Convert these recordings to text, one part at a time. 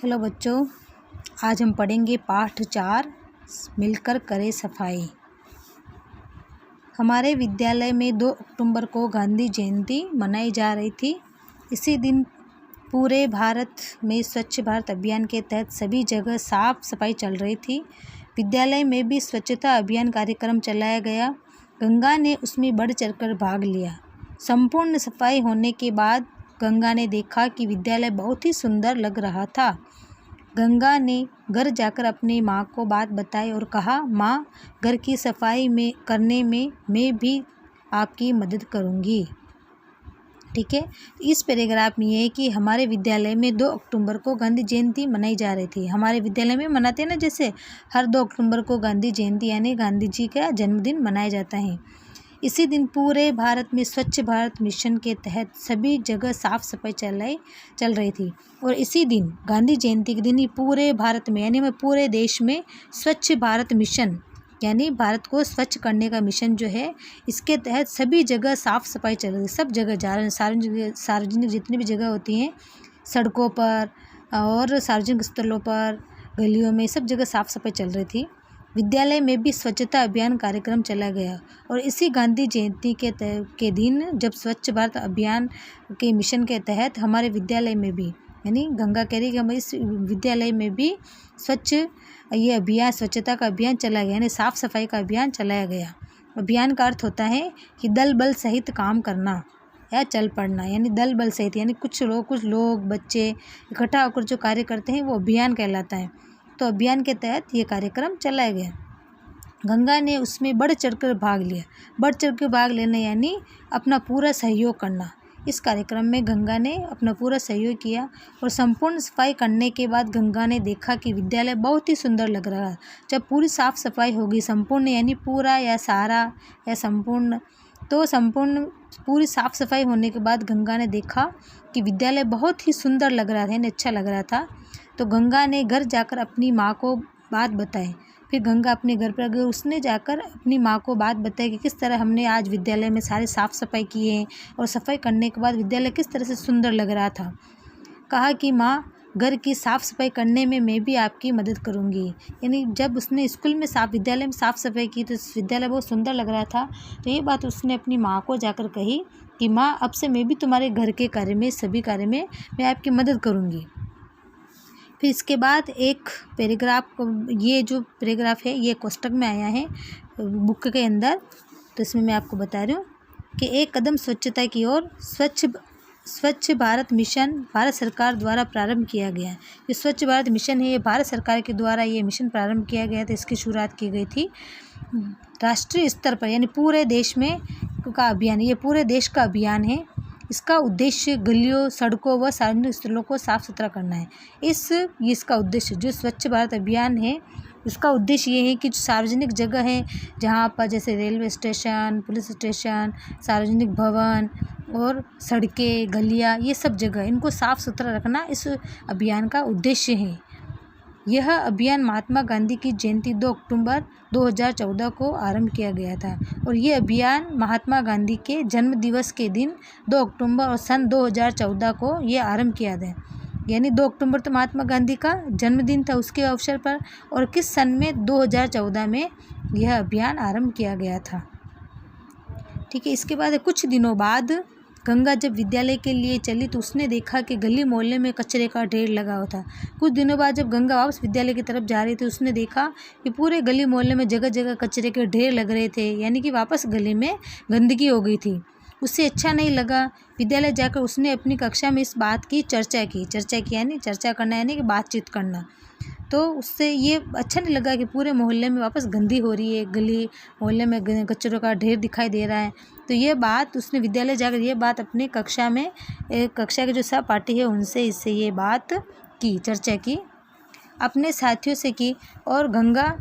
Hello बच्चों, आज हम पढ़ेंगे पाठ 4 मिलकर करें सफाई। हमारे विद्यालय में 2 अक्टूबर को गांधी जयंती मनाई जा रही थी। इसी दिन पूरे भारत में स्वच्छ भारत अभियान के तहत सभी जगह साफ सफाई चल रही थी। विद्यालय में भी स्वच्छता अभियान कार्यक्रम चलाया गया। गंगा ने उसमें बढ़ चढ़कर भाग लिया। संपूर्ण सफाई होने के बाद गंगा ने देखा कि विद्यालय बहुत ही सुंदर लग रहा था। गंगा ने घर जाकर अपनी माँ को बात बताई और कहा, माँ, घर की सफाई करने में मैं भी आपकी मदद करूँगी। ठीक है, इस पैराग्राफ में ये है कि हमारे विद्यालय में 2 अक्टूबर को गांधी जयंती मनाई जा रही थी। हमारे विद्यालय में मनाते हैं ना, जैसे हर 2 अक्टूबर को गांधी जयंती यानी गांधी जी का जन्मदिन मनाया जाता है। इसी दिन पूरे भारत में स्वच्छ भारत मिशन के तहत सभी जगह साफ सफाई चल रही थी। और इसी दिन गांधी जयंती के दिन ही पूरे भारत में यानी पूरे देश में स्वच्छ भारत मिशन यानी भारत को स्वच्छ करने का मिशन जो है, इसके तहत सभी जगह साफ सफाई चल रही है। सब जगह सार्वजनिक जितनी भी जगह होती हैं, सड़कों पर और सार्वजनिक स्थलों पर, गलियों में, सब जगह साफ सफाई चल रही थी। विद्यालय में भी स्वच्छता अभियान कार्यक्रम चला गया। और इसी गांधी जयंती के दिन जब स्वच्छ भारत अभियान के मिशन के तहत हमारे विद्यालय में भी यानी गंगा कह रही कि हमारे इस विद्यालय में भी स्वच्छता का अभियान चलाया गया यानी साफ सफाई का अभियान चलाया गया। अभियान का अर्थ होता है कि दल बल सहित काम करना या चल पड़ना, यानी दल बल सहित यानी कुछ लोग बच्चे इकट्ठा होकर जो कार्य करते हैं वो अभियान कहलाता है। तो अभियान के तहत ये कार्यक्रम चलाया गया। गंगा ने उसमें बढ़ चढ़कर भाग लिया। बढ़ चढ़कर भाग लेना यानी अपना पूरा सहयोग करना। इस कार्यक्रम में गंगा ने अपना पूरा सहयोग किया और संपूर्ण सफाई करने के बाद गंगा ने देखा कि विद्यालय बहुत ही सुंदर लग रहा है। जब पूरी साफ सफाई होगी, संपूर्ण यानी पूरा या सारा या संपूर्ण, तो संपूर्ण पूरी साफ सफाई होने के बाद गंगा ने देखा कि विद्यालय बहुत ही सुंदर लग रहा था यानी अच्छा लग रहा था। तो गंगा ने घर जाकर अपनी माँ को बात बताई। फिर गंगा अपने घर पर गई, उसने जाकर अपनी माँ को बात बताई कि किस तरह हमने आज विद्यालय में सारी साफ़ सफाई की है और सफाई करने के बाद विद्यालय किस तरह से सुंदर लग रहा था। कहा कि माँ, घर की साफ़ सफाई करने में मैं भी आपकी मदद करूँगी। यानी जब उसने स्कूल में विद्यालय में साफ़ सफाई की तो विद्यालय बहुत सुंदर लग रहा था। तो ये बात उसने अपनी माँ को जाकर कही कि माँ, अब से मैं भी तुम्हारे घर के कार्य में, सभी कार्य में मैं आपकी मदद करूँगी। फिर इसके बाद एक पैराग्राफ, ये जो पैराग्राफ है ये कोष्टक में आया है बुक के अंदर। तो इसमें मैं आपको बता रही हूँ कि एक कदम स्वच्छता की ओर स्वच्छ भारत मिशन भारत सरकार द्वारा प्रारंभ किया गया है। ये स्वच्छ भारत मिशन है, ये भारत सरकार के द्वारा ये मिशन प्रारंभ किया गया था। इसकी शुरुआत की गई थी राष्ट्रीय स्तर पर यानी पूरे देश में का अभियान, ये पूरे देश का अभियान है। इसका उद्देश्य गलियों, सड़कों व सार्वजनिक स्थलों को साफ सुथरा करना है। इसका उद्देश्य जो स्वच्छ भारत अभियान है, इसका उद्देश्य ये है कि जो सार्वजनिक जगह है जहाँ पर जैसे रेलवे स्टेशन, पुलिस स्टेशन, सार्वजनिक भवन और सड़कें, गलियाँ, ये सब जगह इनको साफ सुथरा रखना इस अभियान का उद्देश्य है। यह अभियान महात्मा गांधी की जयंती 2 अक्टूबर 2014 को आरंभ किया गया था। और ये अभियान महात्मा गांधी के जन्म दिवस के दिन 2 अक्टूबर और सन 2014 को ये आरंभ किया था। यानी 2 अक्टूबर तो महात्मा गांधी का जन्मदिन था, उसके अवसर पर, और किस सन में 2014 में यह अभियान आरंभ किया गया था। ठीक है, इसके बाद कुछ दिनों बाद गंगा जब विद्यालय के लिए चली तो उसने देखा कि गली मोहल्ले में कचरे का ढेर लगा हुआ था। कुछ दिनों बाद जब गंगा वापस विद्यालय की तरफ जा रही थी, उसने देखा कि पूरे गली मोहल्ले में जगह जगह कचरे के ढेर लग रहे थे, यानी कि वापस गली में गंदगी हो गई थी। उससे अच्छा नहीं लगा। विद्यालय जाकर उसने अपनी कक्षा में इस बात की चर्चा की यानी चर्चा करना यानी कि बातचीत करना। तो उससे ये अच्छा नहीं लगा कि पूरे मोहल्ले में वापस गंदी हो रही है, गली मोहल्ले में कचरों का ढेर दिखाई दे रहा है। तो ये बात उसने विद्यालय जाकर ये बात अपनी कक्षा के जो सहपाठी है उनसे ये बात की, चर्चा की, अपने साथियों से की। और गंगा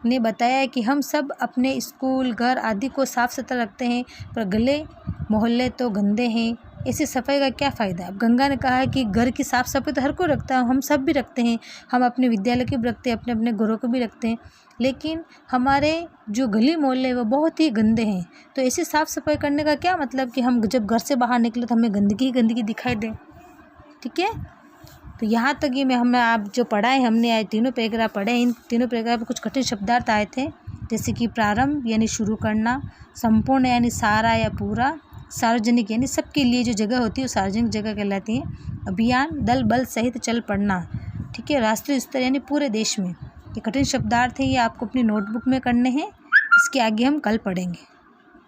ने बताया कि हम सब अपने स्कूल, घर आदि को साफ सुथरा रखते हैं, पर गले मोहल्ले तो गंदे हैं, ऐसी सफाई का क्या फ़ायदा। अब गंगा ने कहा कि घर की साफ़ सफाई तो हर कोई रखता है, हम सब भी रखते हैं, हम अपने विद्यालय की भी रखते हैं, अपने अपने घरों को भी रखते हैं, लेकिन हमारे जो गली मोहल्ले हैं वो बहुत ही गंदे हैं। तो ऐसी साफ़ सफाई करने का क्या मतलब कि हम जब घर से बाहर निकले तो हमें गंदगी ही गंदगी दिखाई दे। ठीक है, तो यहाँ तक ये मैं आप जो पढ़ा है हमने आज तीनों पैराग्राफ पढ़े। इन तीनों पैराग्राफ में कुछ कठिन शब्दार्थ आए थे, जैसे कि प्रारंभ यानी शुरू करना, संपूर्ण यानी सारा या पूरा, सार्वजनिक यानी सबके लिए जो जगह होती है वो सार्वजनिक जगह कहलाती है, अभियान दल बल सहित चल पड़ना, ठीक है, राष्ट्रीय स्तर यानी पूरे देश में। ये कठिन शब्दार्थ है, ये आपको अपनी नोटबुक में करने हैं। इसके आगे हम कल पढ़ेंगे।